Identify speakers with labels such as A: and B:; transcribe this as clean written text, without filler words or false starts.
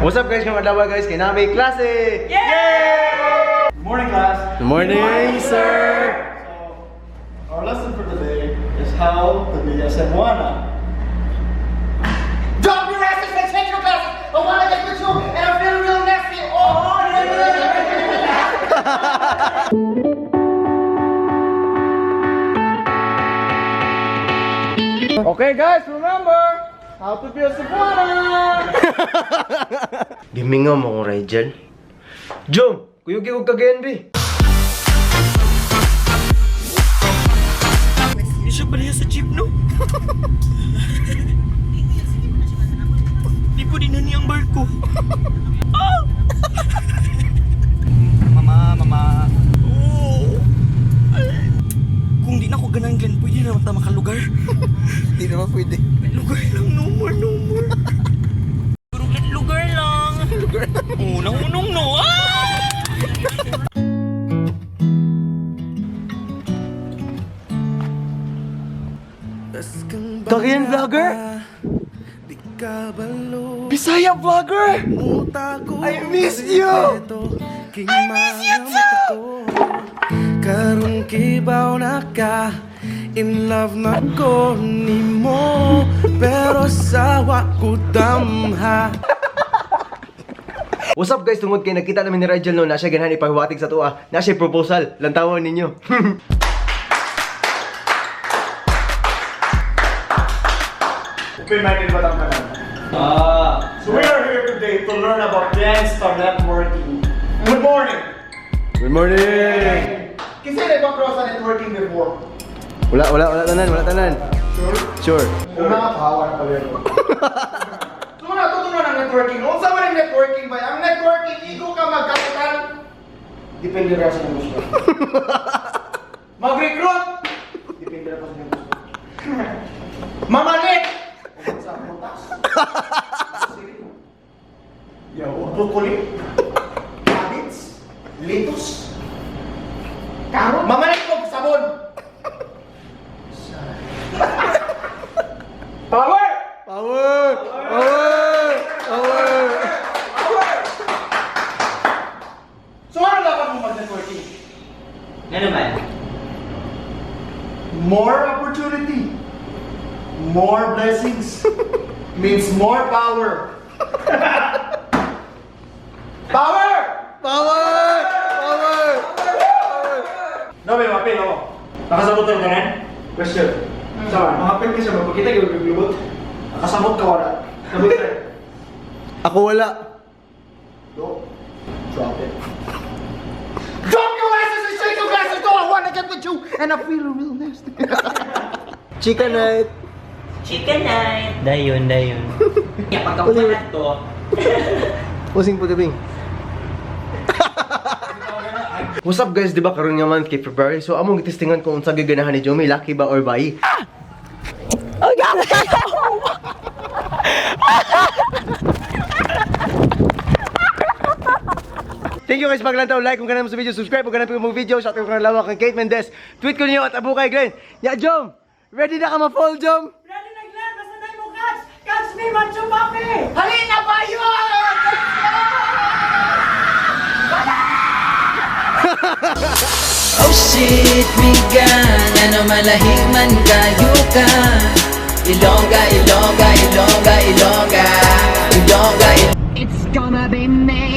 A: What's up guys? Ngayong adlaw guys, kay namin klase!
B: Yay! Good morning class!
A: Good morning, sir!
B: So, our lesson for today is how to be a Cebuana.
C: Drop your asses and change your classes! I wanna get with you and I feel real nasty! Oh,
B: Okay guys, remember how to be a Cebuana!
A: Bimingaw mo ko, Rigel. Jom! Kuyog yung kagayan, be!
D: Hindi siya baliya sa jeep, no? Di po din na niyang barko. Ah! Mama. Oh. Kung di na ako ganang Glenn, pwede na mata makalugar.
A: Hindi naman pwede.
D: Lugar lang, no more. Pero lugar lang. Unang-unong, no? Ah!
A: Kagayan vlogger? Bisaya vlogger! I miss you!
D: I miss you too!
E: Karong kibaw na ka, in love na ko ni mo, pero sawa ko damha.
A: What's up guys? Tungod kay nakita namin ni Rigel no, na siya ganahan ipahiwatig sa tuwa. Na siya proposal. Lantawan ninyo.
B: Open-minded ba ang kanan? So we are here today to learn about Gangsta networking. Good morning!
A: Good morning!
C: Kasi nag-cross sa networking before.
A: Wala tanan. Sure.
C: Kung mga kahawa na pala yun. So mga tutunan ng networking. Kung saan man yung networking ba? Ang networking, igo ka magkapital. Depende rin sa mga gusto. Mag-recruit. Depende rin sa mga gusto. Mamalit. Sa putas. Broccoli. Cabbage. Lettuce. Carrot. Mamalit mo sabon. Power! So ano dapat mo mag-networking?
D: Ano naman?
C: More opportunity. More blessings. Means more power. Power!
B: No, may mapil ako. Nakasabot ka rin? Question. Sama, makapil ka siya. Magpakita ka yung nakasabot ka wala. Sabot ka.
A: Ako wala.
C: No. Drop it. Drop your asses and shake your glasses. Go, I wanna get with you and I feel real nasty.
A: Chica night.
D: Chicken night! Dayon. Kaya pagkapunan to,
A: Pusing po tabing. What's up guys? Diba karon nga month kay February? So among gitistingan kung unsa gaganahan ni Jomi, lucky ba or bayi? Thank you guys paglantaw, like kung ganun mo sa video, subscribe kung ganun po yung video, shout out kung lawak kang Kate Mendez, tweet ko niyo at abo kay Glenn. Ya Jom! Ready na ka ma-fall Jom?
F: Ready na Glenn! Basta na mo catch! Catch me, Mancho Papi!
C: Halina ba yun?
G: Oh shit, migan, ano malahing man kayo ka. Ilongga.
F: It's gonna be me.